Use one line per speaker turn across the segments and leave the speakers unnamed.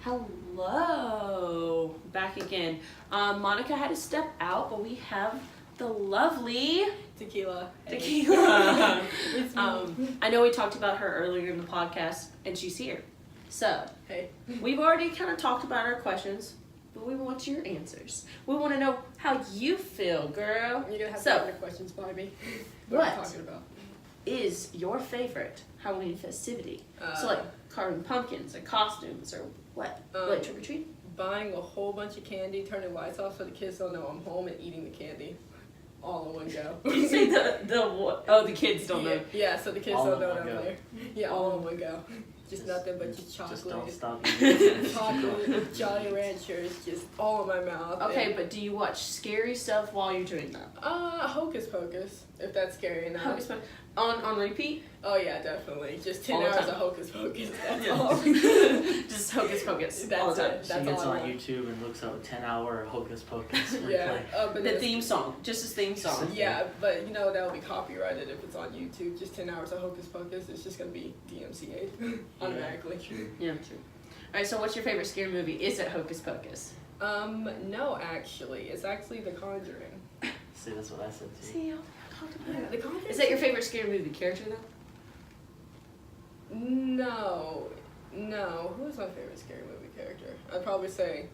Hello, back again. Monica had to step out, but we have the lovely
Tequila.
Tequila. I know we talked about her earlier in the podcast, and she's here. So,
Hey.
we've already kind of talked about our questions, but we want your answers. We want to know how you feel, girl.
You're gonna have
So,
to answer questions by me.
What?
I'm talking about?
is your favorite Halloween festivity? So, like carving pumpkins or costumes or what? Like trick or treat?
Buying a whole bunch of candy, turning lights off so the kids don't know I'm home, and eating the candy all in one go.
Did you say the what? Oh, the kids don't know.
Yeah, so the kids
All
don't
in
know
one
I'm
go.
there. Yeah, all in one go. Just nothing but just chocolate.
Just don't stop eating.
Chocolate, Jolly Ranchers, just all in my mouth.
Okay, but do you watch scary stuff while you're doing that?
Hocus Pocus, if that's scary enough.
Hocus Pocus on repeat?
Oh yeah, definitely. Just 10
All the
hours
time.
of Hocus Pocus. That's
Yeah.
all.
Just Hocus Pocus all
That's
the time.
it.
She
That's
gets
all I
on
want.
YouTube and looks up a 10-hour Hocus Pocus replay.
Yeah, but
The
it's-
theme song, just his theme song.
Yeah, but you know that'll be copyrighted if it's on YouTube. Just 10 hours of Hocus Pocus. It's just gonna be DMCA automatically.
Yeah, true. All right, so what's your favorite scary movie? Is it Hocus Pocus?
No, actually, it's actually The Conjuring.
See, that's what I said too.
See, I talked about
Yeah,
it.
The Conjuring.
Is that your favorite scary movie character though?
No. Who's my favorite scary movie character? I'd probably say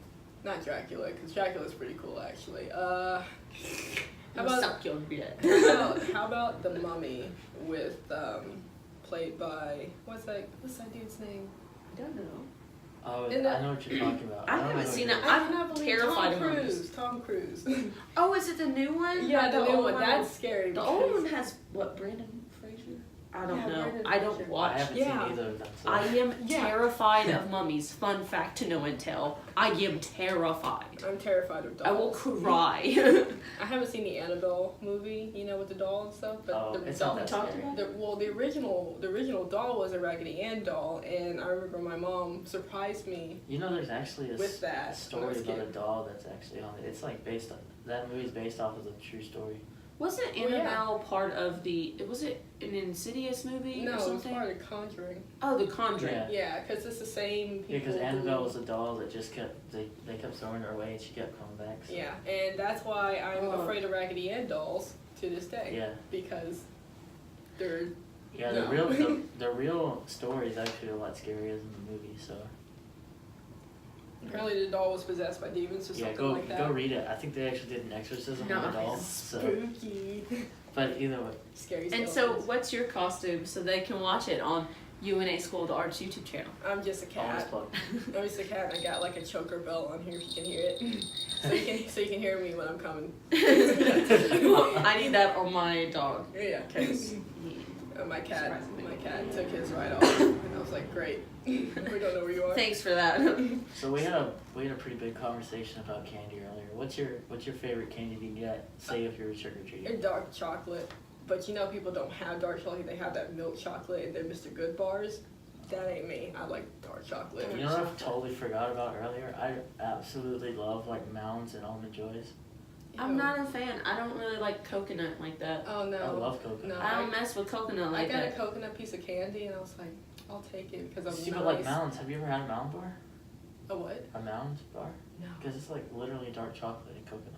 not Dracula, because Dracula's pretty cool actually. How about
Suck your butt.
how about the Mummy with played by what's that dude's name?
I don't know.
Oh, I
And
know what you're talking about.
I
don't
haven't
know
seen
who
it.
I cannot believe
terrified of mummies.
Tom Cruise.
Oh, is it the new one?
Yeah,
Not
the new
old
one. That's scary.
The old one has what? Brandon Fraser? I don't
Yeah,
know.
Brendan
I don't
Fraser.
I
watch.
haven't
Yeah.
seen either of them. So.
I am
Yeah.
terrified of mummies. Fun fact to know and tell. I am terrified.
I'm terrified of dolls.
I will cry.
I haven't seen the Annabelle movie, you know, with the doll and stuff. But
Oh,
the
it's
doll,
not that
talked
scary.
about
the original doll was a Raggedy Ann doll, and I remember my mom surprised me
You know, there's actually a
with that. when I
story
was a
about a
kid.
doll that's actually on it. It's like based on that movie's based off of a true story.
Wasn't
Well, yeah.
Annabelle part of the? Was it an Insidious movie
No,
or
it was
something?
part of Conjuring.
Oh, The Conjuring.
Yeah.
Yeah, because it's the same people.
Yeah, because
who-
Annabelle was a doll that just kept they kept throwing her away and she kept coming back. So.
Yeah, and that's why I'm
Oh.
afraid of Raggedy Ann dolls to this day.
Yeah.
Because they're
Yeah,
No.
the real story is actually a lot scarier than the movie. So
apparently the doll was possessed by demons or
yeah,
something
go
like that.
go read it. I think they actually did an exorcism on the doll. So,
Spooky.
but either way,
Scary
And so,
skeletons.
what's your costume so they can watch it on UNA School of the Arts YouTube channel?
I'm just a
always
cat.
plug.
I'm just a cat and I got like a choker belt on here if you can hear it. so you can hear me when I'm coming.
Well, I need that on my dog.
Yeah.
Cause
My cat
Surprisingly.
took his ride off and I was like, great. We don't know where you are.
thanks for that.
So we had a pretty big conversation about candy earlier. What's your favorite candy to get? Say if you're trick or
And
treating.
dark chocolate. But you know people don't have dark chocolate, they have that milk chocolate and they're Mr. Good bars. That ain't me. I like dark chocolate.
You know what I totally forgot about earlier? I absolutely love like Mounds and Almond Joys.
I'm
Ew.
not a fan. I don't really like coconut like that.
Oh no.
I love coconut.
No.
I don't mess with coconut
I
like
got
that.
a coconut piece of candy and I was like, I'll take it because I'm
See,
nice.
but like Mounds, have you ever had a Mound bar?
A what?
A Mound bar?
No.
Because it's like literally dark chocolate and coconut.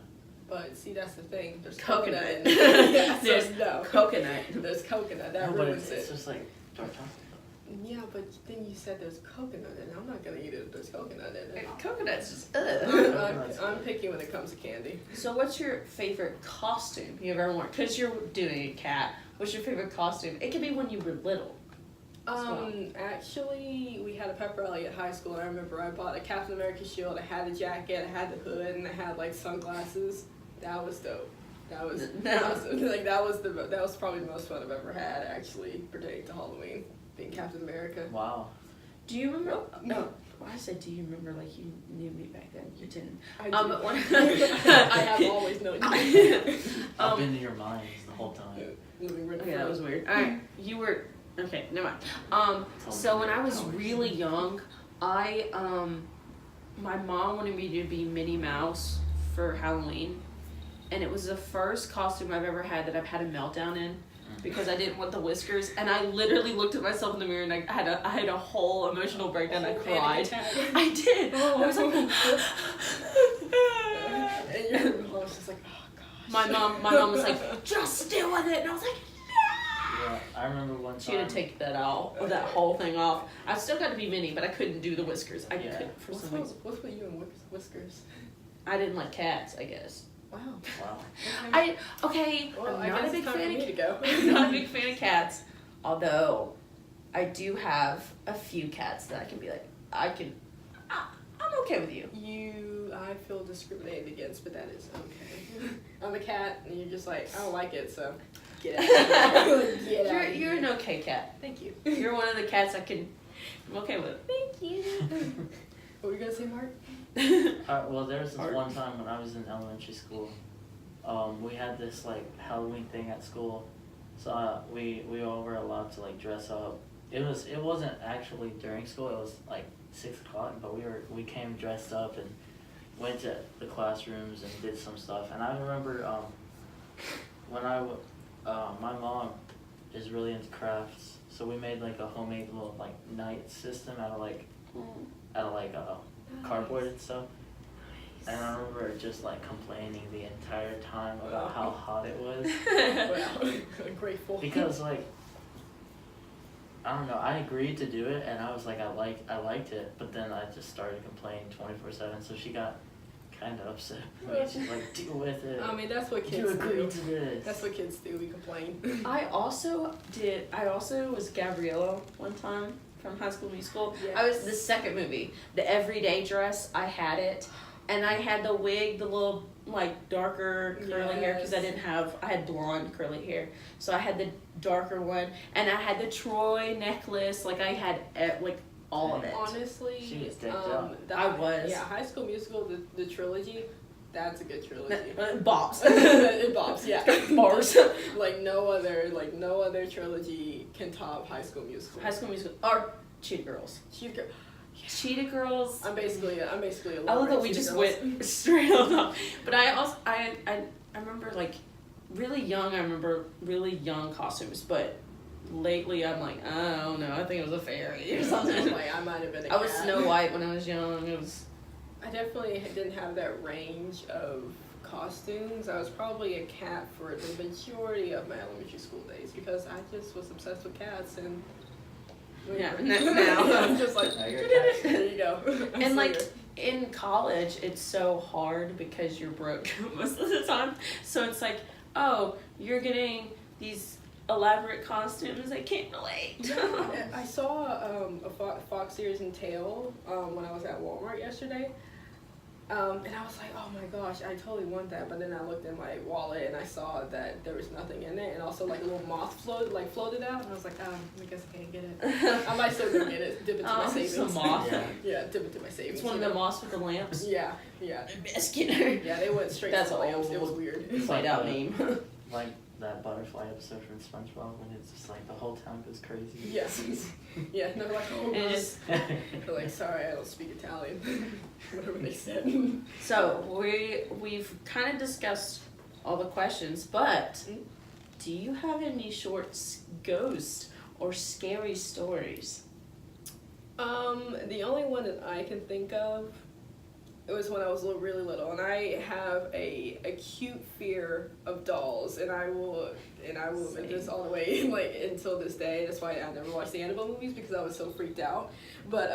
But see, that's the thing. There's
Coconut.
coconut. in it. Yeah, so
There's
no.
coconut.
There's coconut. That
No, but
ruins
it's
it.
just like dark chocolate.
Yeah, but then you said there's coconut in it. I'm not gonna eat it if there's coconut in it.
Coconut's just
I'm picky when it comes to candy.
So what's your favorite costume you've ever worn? Because you're doing a cat. What's your favorite costume? It could be when you were little. well.
Actually, we had a pep rally at high school, and I remember I bought a Captain America shield. I had the jacket, I had the hood, and I had like sunglasses. That was dope. That was probably the most fun I've ever had actually pertaining to Halloween, being Captain America.
Wow.
Do you remember? No. I said, do you remember like you knew me back then? You didn't.
I do.
But when
I have always known you.
I've been in your minds the whole time.
Living rent
Okay, that
free.
was weird. Alright, you were okay. Never mind. So when I was really young, my mom wanted me to be Minnie Mouse for Halloween, and it was the first costume I've ever had that I've had a meltdown in. because I didn't want the whiskers, and I literally looked at myself in the mirror and I had a whole emotional breakdown. I cried. I did.
Oh.
I was like,
and your mom's just like, oh gosh.
my mom was like, just deal with it, and I was like,
Yeah, I remember one time.
she had to take that whole thing off. I still got to be mini, but I couldn't do the whiskers. I couldn't for some reason.
What's with you and whiskers?
I didn't like cats, I guess.
Wow.
Wow.
I'm not a big fan of I'm not a big fan of cats. Although I do have a few cats that I can be like, I'm okay with you.
I feel discriminated against, but that is okay. I'm a cat, and you're just like, I don't like it, so get out.
You're an okay cat.
Thank you.
You're one of the cats I'm okay with. Thank you.
What were you gonna say, Mark?
Well, there was this one time when I was in elementary school. We had this like Halloween thing at school, so we all were allowed to like dress up. It wasn't actually during school. It was like 6 o'clock, but we came dressed up and went to the classrooms and did some stuff. And I remember when my mom is really into crafts, so we made like a homemade little like night system out of cardboard and stuff. And I remember just like complaining the entire time about how hot it was.
Wow. Grateful.
Because like, I don't know, I agreed to do it and I was like, I liked it, but then I just started complaining 24/7, so she got kind of upset with me. She's like, deal with it.
I mean, that's what kids
You agreed
do.
to this.
That's what kids do. We complain.
I also was Gabriella one time from High School Musical.
Yes.
I was the second movie, the everyday dress. I had it, and I had the wig, the little like darker curly hair, because I had blonde curly hair, so I had the darker one, and I had the Troy necklace. Like I had like all of it.
Honestly,
She was decked out.
I was.
Yeah, High School Musical, the trilogy. That's a good trilogy.
Bops.
It bops, yeah.
Bars.
Like no other trilogy can top High School Musical.
High School Musical or Cheetah Girls. Cheetah Girls.
I'm basically a
I love that we just went straight on. But I remember like really young. I remember really young costumes, but lately I'm like, I don't know. I think it was a fairy or something.
Like I might have been a
I was
cat.
Snow White when I was young. It was.
I definitely didn't have that range of costumes. I was probably a cat for the majority of my elementary school days because I just was obsessed with cats and.
Yeah, now
I'm just like,
Now you're a cat.
there you go.
and like in college, it's so hard because you're broke most of the time. So it's like, oh, you're getting these elaborate costumes. I can't relate.
Yeah, I saw a Fox Ears and Tail when I was at Walmart yesterday. And I was like, oh my gosh, I totally want that. But then I looked in my wallet and I saw that there was nothing in it. And also like a little moth floated out. And I was like, I guess I can't get it. I might still go get it, dip it to my savings.
Some moth.
Yeah, dip it to my savings.
It's one of the moths with the lamps.
Yeah.
Biscuit.
Yeah, they went straight
That's
to the lamps.
old.
It was weird.
It's
Played
like
out
the-
meme.
Like that butterfly episode from SpongeBob when it's just like the whole town goes crazy.
Yes. Yeah, and they're like, oh,
And
gosh.
just
They're like, sorry, I don't speak Italian. Whatever they said.
so we've kind of discussed all the questions, but do you have any short ghost or scary stories?
The only one that I can think of, it was when I was really little, and I have a acute fear of dolls, and I will admit this all the way like until this day. That's why I never watched the Annabelle movies because I was so freaked out. But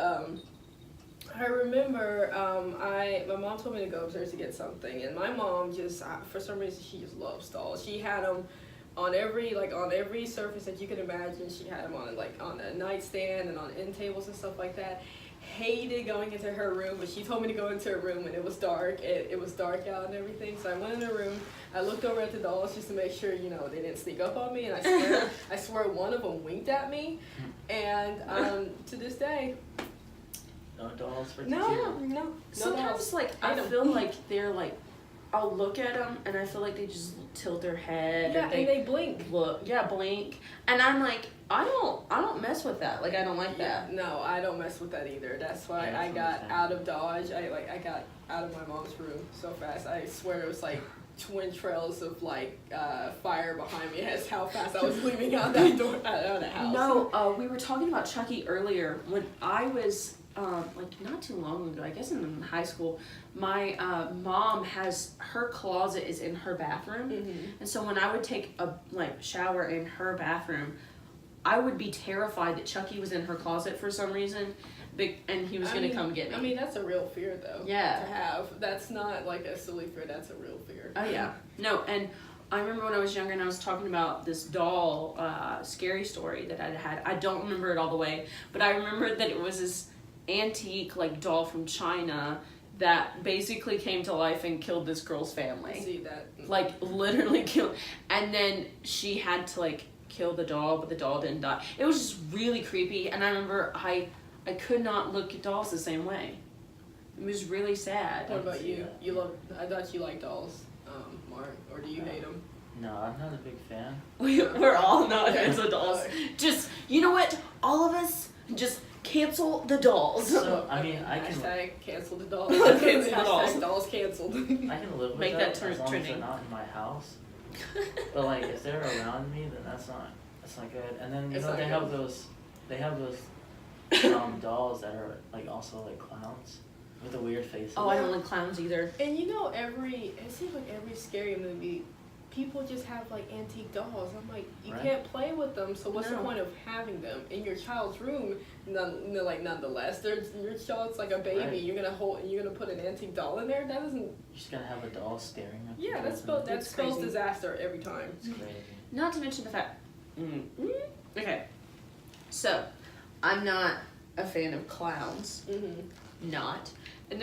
I remember my mom told me to go upstairs to get something, and my mom just for some reason she just loves dolls. She had them on every surface that you could imagine. She had them on a nightstand and on end tables and stuff like that. Hated going into her room, but she told me to go into her room and it was dark. It was dark out and everything, so I went in her room. I looked over at the dolls just to make sure, they didn't sneak up on me, and I swear one of them winked at me, and to this day,
No dolls for
no
Tequila.
dolls.
Sometimes like I
Item.
feel like they're like I'll look at them and I feel like they just tilt their head.
Yeah, and they blink.
Blink, and I'm like, I don't mess with that. Like I don't like that.
No, I don't mess with that either. That's why
Yeah,
I
that's
got
what I'm
out of Dodge. I got out of my mom's room so fast. I swear it was like twin trails of like fire behind me. That's how fast I was leaving out that door, out of the house.
No, we were talking about Chucky earlier. When I was like not too long ago, I guess in high school, my mom has her closet is in her bathroom, and so when I would take a shower in her bathroom, I would be terrified that Chucky was in her closet for some reason, and he was gonna come get me.
I mean, that's a real fear though.
Yeah.
To have. That's not like a silly fear. That's a real fear.
Oh yeah. No, and I remember when I was younger and I was talking about this doll scary story that I'd had. I don't remember it all the way, but I remember that it was this antique doll from China that basically came to life and killed this girl's family.
See that?
Literally killed, and then she had to kill the doll, but the doll didn't die. It was just really creepy, and I remember I could not look at dolls the same way. It was really sad.
What about you? I thought you liked dolls, Mark, or do you hate them?
No, I'm not a big fan.
We're all not fans of dolls. Just, you know what? All of us just cancel the dolls.
So I mean, I can
Hashtag cancel the dolls.
Cancel the dolls.
Hashtag dolls canceled.
I can live with
Make
that,
that
as long as
trending.
they're not in my house. But if they're around me, then that's not good. And then
It's
know
not
they have those dolls that are also clowns with a weird face.
Oh, I don't like clowns either.
And it seems like every scary movie, people just have antique dolls. I'm like, you
Right.
can't play with them, so what's the
No.
point of having them in your child's room? Nonetheless, your child's like a baby.
Right.
You're gonna put an antique doll in there. That doesn't.
You're just gonna have a doll staring at you.
Yeah, that
That's
spells
crazy.
disaster every time.
It's crazy.
Not to mention the fact. Okay. So, I'm not a fan of clowns. Not. And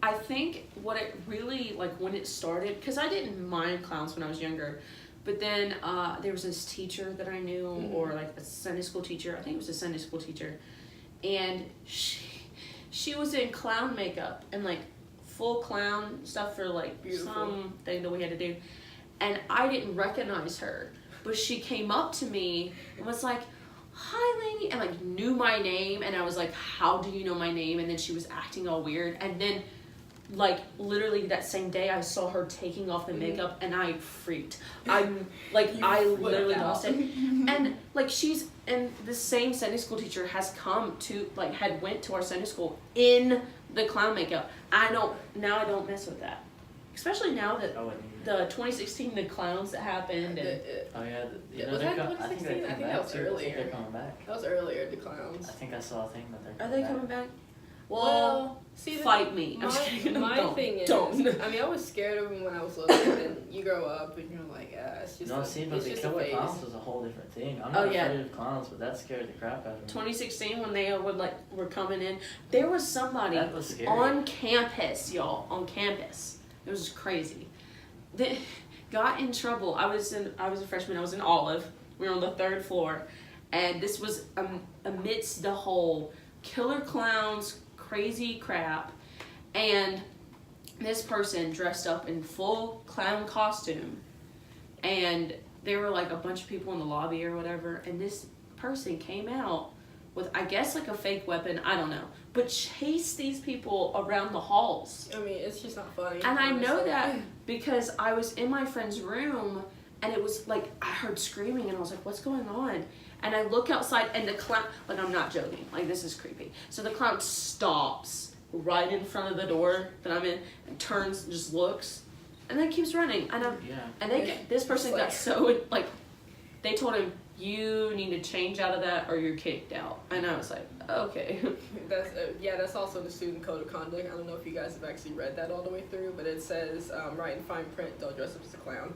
I think what it really, when it started, because I didn't mind clowns when I was younger, but then there was this teacher that I knew, or a Sunday school teacher, I think it was a Sunday school teacher, and she was in clown makeup and full clown stuff for
Beautiful.
something that we had to do, and I didn't recognize her, but she came up to me and was like, "Hi, lady," and knew my name, and I was like, "How do you know my name?" And then she was acting all weird, and then literally that same day I saw her taking off the makeup, and I freaked. I literally lost it. And she's, and the same Sunday school teacher has come to had went to our Sunday school in the clown makeup. I don't mess with that, especially now that
I wouldn't either.
the 2016 the clowns that happened, and
Oh yeah,
Was
they're
that
I think
2016?
they're
I
coming
think that
back
was
too. I think
earlier.
they're coming back.
That was earlier, the clowns.
I think I saw a thing that they're
are
coming
they coming back? Well,
Well, see,
fight me. I'm just kidding.
My
Don't.
thing is,
Don't.
I mean, I was scared of them when I was little, and then you grow up and you're like, it's just
No, see, but
it's
the
just a
killer
phase.
clowns was a whole different thing. I'm
Oh,
not
yeah.
afraid of clowns, but that scared the crap out of me.
2016 when they were coming in, there was somebody
That was scary.
on campus, y'all, on campus. It was crazy. They got in trouble. I was a freshman. I was in Olive. We were on the 3rd floor, and this was amidst the whole killer clowns, crazy crap, and this person dressed up in full clown costume, and there were a bunch of people in the lobby or whatever, and this person came out with, I guess, a fake weapon, I don't know, but chased these people around the halls.
I mean, it's just not funny.
And I know
honestly.
that because I was in my friend's room, and it was I heard screaming, and I was like, what's going on? And I look outside, and the clown, I'm not joking, this is creepy. So the clown stops right in front of the door that I'm in, and turns and just looks, and then keeps running. And this person got so, they told him, you need to change out of that or you're kicked out. And I was like, okay.
That's also the student code of conduct. I don't know if you guys have actually read that all the way through, but it says, right in fine print, don't dress up as a clown.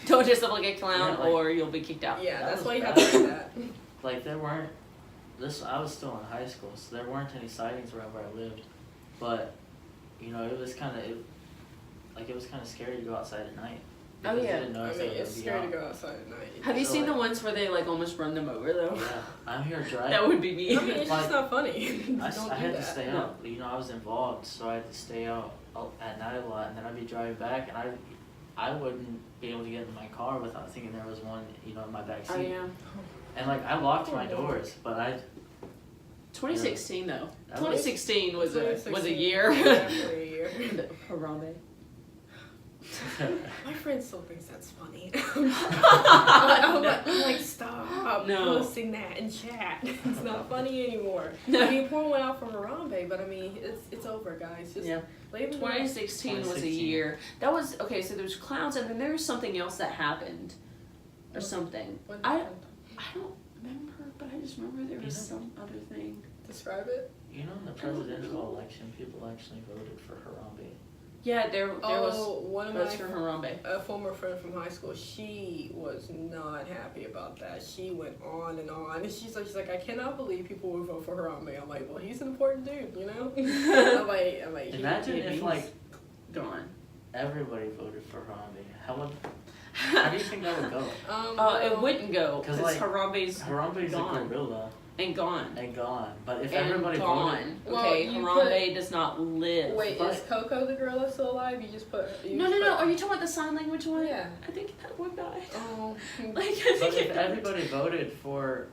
Don't dress up like a clown,
Yeah,
or you'll be kicked out.
Yeah,
That
that's
was
why you
bad.
have to read that.
There weren't. I was still in high school, so there weren't any sightings around where I lived. But, it was kind of, it was kind of scary to go outside at night. because
Oh, yeah.
they didn't know
I
if
mean,
they
it's
would be
scary
out.
to go outside at night.
Have you
So,
seen the
like-
ones where they like almost run them over though?
Yeah, I'm here driving.
That would be me.
I mean, it's just
Like,
not funny. Don't
I
do
had
that.
to stay
No.
out. You know, I was involved, so I had to stay out at night a lot, and then I'd be driving back, and I wouldn't be able to get in my car without thinking there was one, you know, in my back seat.
Oh yeah.
And like I locked my doors, but
2016 though.
That was-
2016 was a
2016,
year.
Definitely a year.
Harambe.
My friend still thinks that's funny. I'm like, stop
No.
posting that in chat. It's not funny anymore.
No.
I mean, poor one out for Harambe, but I mean, it's over, guys. Just
Yeah.
leave it alone.
2016 was a
2016.
year. That was okay. So there's clowns, and then there was something else that happened, or something.
What
I
happened?
don't remember, but I just remember there was some other thing.
Describe it.
You know, in the presidential election, people actually voted for Harambe.
Yeah, there was
One of
votes
my
for Harambe.
a former friend from high school, she was not happy about that. She went on and on. And she's like, I cannot believe people would vote for Harambe. I'm like, well, he's an important dude, you know? I'm like,
Imagine if
he's
like
gone.
everybody voted for Harambe. How do you think that would go?
It wouldn't go
'Cause,
because
like,
Harambe's
Harambe's
gone.
a gorilla
and gone.
and gone. But if
And
everybody
gone.
voted,
Well,
Okay,
you
Harambe does not live.
Wait,
But-
is Coco the gorilla still alive? You just put.
No. Are you talking about the sign language one?
Yeah.
I think that one died.
Oh,
Like I
but
think
if
it
everybody voted for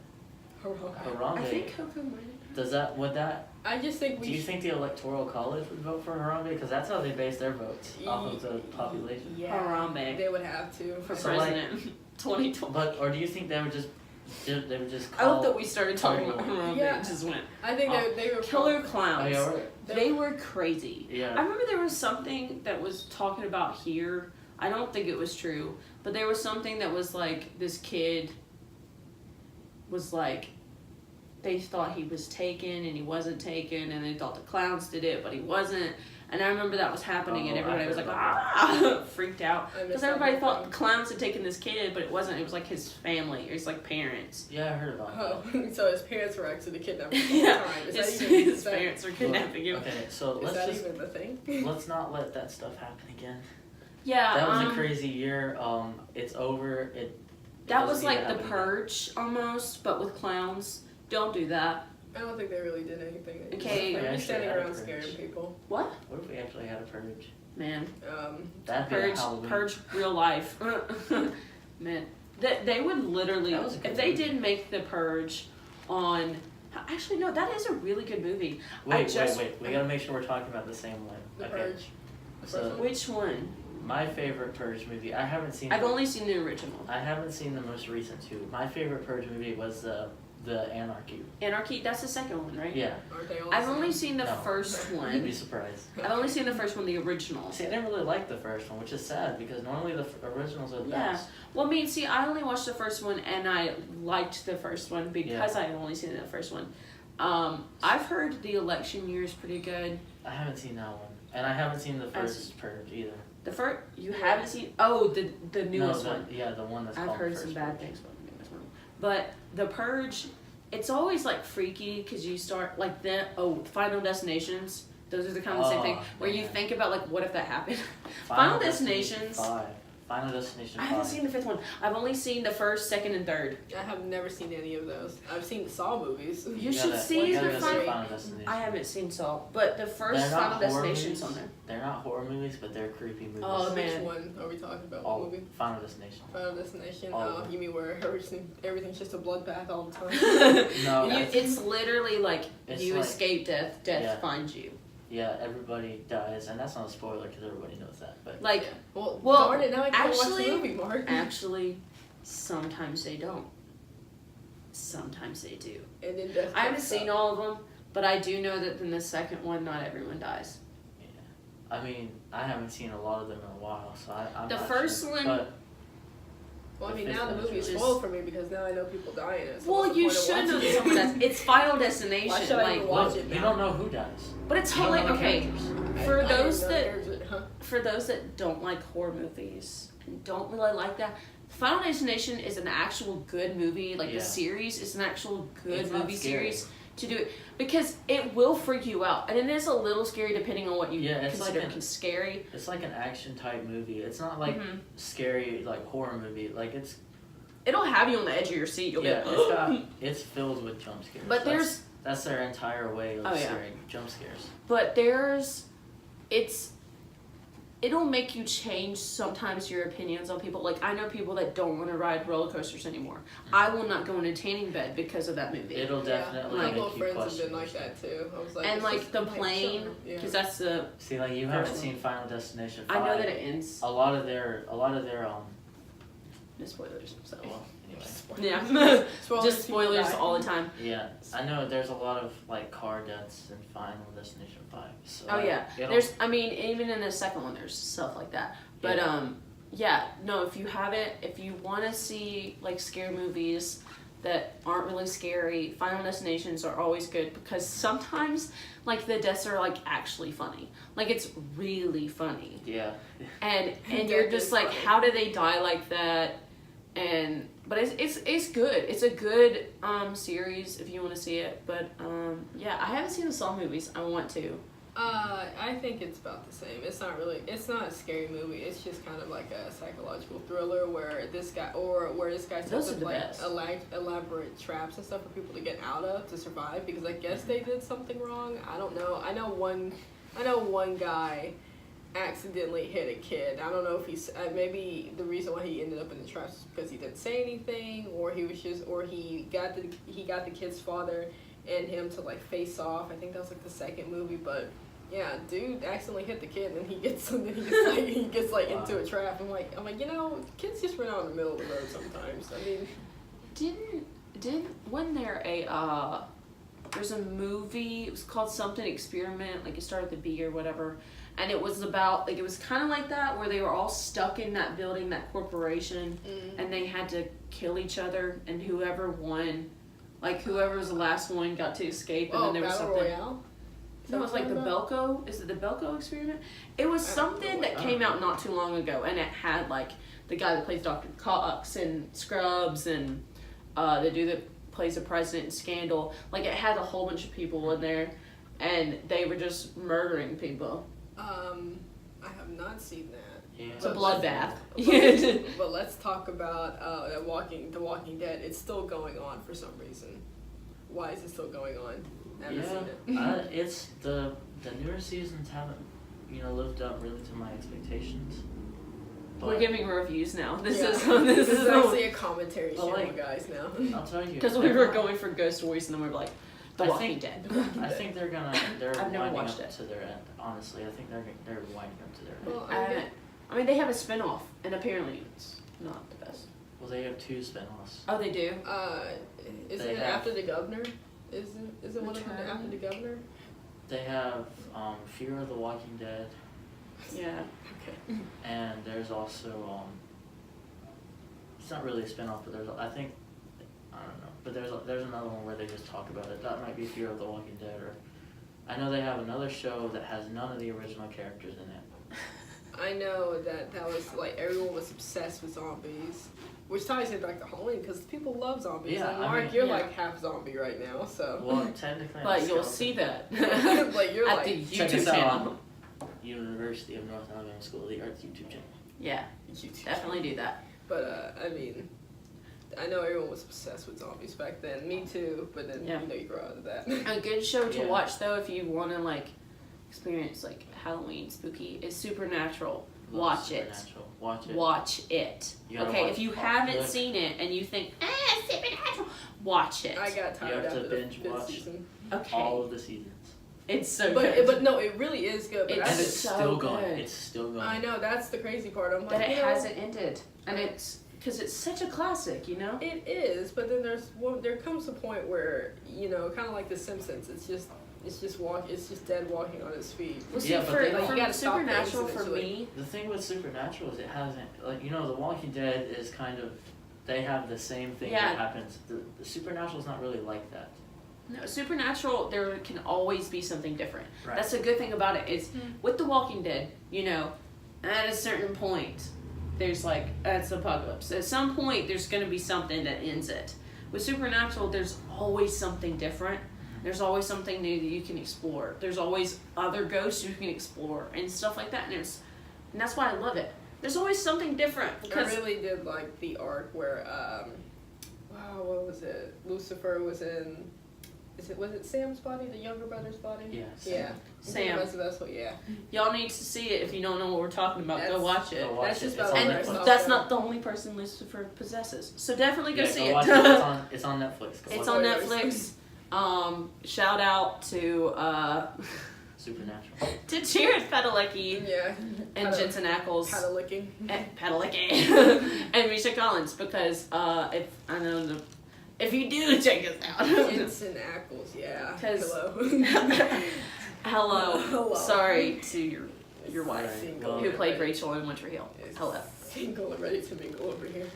Harambe.
I
Harambe,
think Coco might have.
does that would that?
I just think
Do you think the Electoral College would vote for Harambe? Because that's how they base their votes off of the population.
Yeah,
Harambe.
they would have to.
For
So, like-
president. 2020.
But or do you think they would just
I
call?
love that we started talking about
Total-
Harambe
Yeah.
and just went.
I think they were
Killer
Oh,
clowns.
yeah, right.
They were crazy. I
Yeah.
remember there was something that was talking about here. I don't think it was true, but there was something that was like this kid was like they thought he was taken and he wasn't taken, and they thought the clowns did it, but he wasn't. And I remember that was happening, and
Oh, I
everybody was
heard
like,
about
ah, freaked out.
I missed
Because
that
everybody
whole
thought
thing.
the clowns had taken this kid, but it wasn't. It was like his family, or his like parents.
Yeah, I heard about that.
Oh, so his parents were actually the kidnappers the whole
Yeah,
time. Is
his,
that even,
his
is that,
parents were kidnapping him.
Okay, so
is
let's
that
just
even the thing?
let's not let that stuff happen again.
Yeah,
That was a crazy year. It's over.
That
doesn't
was
need
like
to
the
happen again.
Purge almost, but with clowns. Don't do that.
I don't think they really did anything.
Okay.
They're
Yeah,
just standing
actually,
around
I
scaring
purged.
people.
What?
What if we actually had a purge?
Man,
That'd be a
purge,
Halloween.
purge, real life. Man, they would literally.
That was a good
If they
movie.
did make the Purge on. Actually, no, that is a really good movie.
Wait.
just-
We gotta make sure we're talking about the same one.
The
Okay.
Purge. The
So-
first one.
Which one?
My favorite Purge movie. I haven't seen.
I've only seen the original.
I haven't seen the most recent two. My favorite Purge movie was the Anarchy.
Anarchy. That's the second one, right?
Yeah.
Aren't they all
I've
the
only
same?
seen the
No.
first
You'd be
one.
surprised.
I've only seen the first one, the original.
See, I didn't really like the first one, which is sad because normally the originals are the
Yeah.
best.
Well, I mean, see, I only watched the first one, and I liked the first one because I had only seen the first one. I've heard the election year is pretty good.
I haven't seen that one, and I haven't seen the first Purge either.
The first you haven't seen? Oh, the newest
no,
one.
Yeah, the one that's
I've
called
heard
the
some
first
bad
Purge.
things about the newest one, but the Purge, it's always like freaky because you start like Final Destinations. Those are the kind of the same thing where you
yeah.
think about like what if that happened. Final Destinations.
5. Final Destination 5.
I haven't seen the fifth one. I've only seen the first, second, and third.
I have never seen any of those. I've seen the Saw movies.
You should see
gotta
the
go
Final.
Final Destination.
I haven't seen Saw, but the first
They're not
Final
horror
Destination's
movies.
on there.
They're not horror movies, but they're creepy movies.
Oh,
Which
man.
one are we talking about?
All
What movie?
Final Destination.
Final Destination.
All
Oh,
of them.
you mean where everything's just a bloodbath all the time?
No,
It's literally like
It's
you
like-
escape death, death
Yeah.
finds you.
yeah, everybody dies, and that's not a spoiler because everybody knows that. But
Like,
Yeah. Well,
Well,
darn it! Now I can't watch
actually-
the movie, Mark.
actually, sometimes they don't. Sometimes they do.
And then death
I haven't
comes
seen
up.
all of them, but I do know that in the second one, not everyone dies.
yeah, I mean, I haven't seen a lot of them in a while, so I'm
The
not
first
sure.
one-
But
Well, I mean,
The
now the
fifth one
movie is
is
just-
spoiled for me because now I know people die in it. So
Well,
what's the
you
point of
should know
watching
that
it?
someone dies. It's Final
Why
Destination,
should I
like,
even
well,
watch it
you
now?
don't know who dies.
but it's
You don't
like
know the
okay.
characters.
For
I
those
didn't know
that-
there was a-
For those that don't like horror movies and don't really like that, Final Destination is an actual good movie. Like
Yeah.
the series is an actual good
It's not
movie
scary.
series. to do it because it will freak you out, and it is a little scary depending on what you
it's
consider
like
scary.
It's like an action type movie. It's not like scary like horror movie. Like
it'll have you on the edge of your seat. You'll be like,
it's filled with jump scares.
But
that's their entire way of scaring jump scares.
But it'll make you change sometimes your opinions on people. Like, I know people that don't want to ride roller coasters anymore. I will not go in a tanning bed because of that movie.
It'll definitely
my
make you
friends
question.
have been like that too. I was like,
and like the plane, because that's the.
See, like you haven't seen Final Destination 5.
I know that it ends.
A lot of their
No spoilers. So.
Well, anyway.
Yeah.
Spoilers,
Just spoilers all the time.
Yeah, I know there's a lot of like car deaths in Final Destination 5. So
Oh yeah, there's. I mean, even in the second one, there's stuff like that. But no. If you want to see like scary movies that aren't really scary, Final Destinations are always good because sometimes like the deaths are like actually funny. Like it's really funny.
Yeah.
And you're just like, how did they die like that? But it's good. It's a good series if you want to see it. But I haven't seen the Saw movies. I want to.
I think it's about the same. It's not a scary movie. It's just kind of like a psychological thriller where this guy sets up like elaborate traps and stuff for people to get out of to survive because I guess they did something wrong. I don't know. I know one guy accidentally hit a kid. I don't know if he's maybe the reason why he ended up in the traps is because he didn't say anything, or he got the kid's father and him to like face off. I think that was like the second movie, but yeah, dude accidentally hit the kid and he gets into a trap. I'm like kids just run out in the middle of the road sometimes. I mean,
wasn't there there's a movie, it was called something Experiment, like it started with the B or whatever. And it was about, like, it was kind of like that, where they were all stuck in that building, that corporation, and they had to kill each other, and whoever won, like, whoever was the last one got to escape, and then there was
Battle
something.
Royale?
No, it was like the Belko. Is it the Belko Experiment? It was something that came out not too long ago, and it had, like, the guy that plays Dr. Cox and Scrubs, and the dude that plays the president in Scandal. Like, it had a whole bunch of people in there, and they were just murdering people.
I have not seen that.
Yeah.
It's a bloodbath.
But let's talk about The Walking Dead. It's still going on for some reason. Why is it still going on? I haven't seen it.
It's the newer seasons haven't lived up really to my expectations. But
we're giving reviews now. This is
actually a commentary show, guys. Now
I'll tell you
because we were going for ghost stories and then we were like. The Walking Dead.
I think they're
I've never
winding
watched
up
it.
to their end. Honestly, I think they're winding up to their end.
Well,
I mean, they have a spinoff, and apparently it's not the best.
Well, they have 2 spinoffs.
Oh, they do.
Is it after the governor? Is it one of them after the governor?
They have Fear of the Walking Dead.
Yeah.
Okay.
And there's also it's not really a spinoff, but I don't know. But there's another one where they just talk about it. That might be Fear of the Walking Dead, or I know they have another show that has none of the original characters in it.
I know that was like everyone was obsessed with zombies, which ties into like the Halloween because people love zombies.
Yeah,
and Mark, you're like half zombie right now, so.
Well, technically.
But you'll see that.
Like you're
at
like
the
check
YouTube
us out
channel.
on University of North Alabama School of the Arts YouTube channel.
Yeah, definitely do that.
But I mean, I know everyone was obsessed with zombies back then. Me too. But then you grow out of that.
A good show to watch though, if you want to like experience like Halloween spooky, is Supernatural. Watch it. Watch it. Okay, if you haven't seen it and you think, Supernatural, watch it.
I got tired after the
binge watch
season.
all of the seasons.
It's so good.
But no, it really is good. But
It's
so
still
good.
going. It's still going.
I know, that's the crazy part. I'm like,
that it hasn't ended. And it's because it's such a classic, you know?
It is, but then there comes a point where, kind of like The Simpsons, it's just dead walking on its feet.
Well, see,
Yeah, but they
you gotta stop
Supernatural
things
for
eventually.
me.
The thing with Supernatural is it hasn't, The Walking Dead is kind of, they have the same thing that happens. The Supernatural is not really like that.
No, Supernatural, there can always be something different.
Right.
That's a good thing about it. Is with The Walking Dead, at a certain point, there's it's apocalypse. At some point, there's going to be something that ends it. With Supernatural, there's always something different. There's always something new that you can explore. There's always other ghosts you can explore and stuff like that. And that's why I love it. There's always something different. Because
I really did like the arc where, what was it? Lucifer was in. Was it Sam's body, the younger brother's body?
Yeah.
Yeah.
Sam.
That's what. Yeah.
Y'all need to see it if you don't know what we're talking about. Go watch it.
That's just about
And
what I saw.
that's not the only person Lucifer possesses. So definitely go see it.
Watch it. It's on Netflix.
It's on Netflix. Shout out to
Supernatural.
to Jared Padalecki
Yeah.
and Jensen Ackles.
Padalecki.
And Misha Collins, because if you do check us out.
Jensen Ackles, yeah.
'Cause-
Hello.
Hello. Sorry to your wife,
Single.
who played Rachel in Winter Hill. Hello.
Single and ready to mingle over here.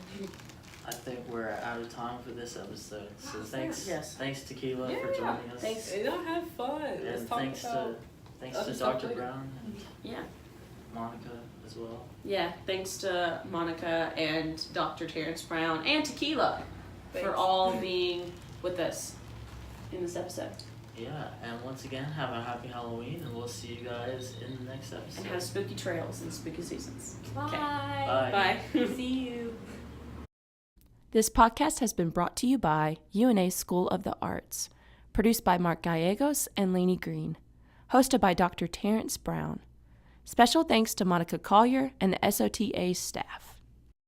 I think we're out of time for this episode. So thanks,
Yes.
thanks Tequila for joining us.
Thanks.
You know, have fun. Let's
And
talk
thanks
about
to
stuff
Dr.
later.
Brown and
Yeah.
Monica as well.
Yeah, thanks to Monica and Dr. Terrence Brown and Tequila
Thanks.
for all being with us in this episode.
Yeah, and once again, have a happy Halloween, and we'll see you guys in the next episode.
And have spooky trails and spooky seasons.
Bye.
Bye.
Bye.
See you.
This podcast has been brought to you by UNA School of the Arts, produced by Mark Gallegos and Lainey Green, hosted by Dr. Terrence Brown. Special thanks to Monica Collier and the SOTA staff.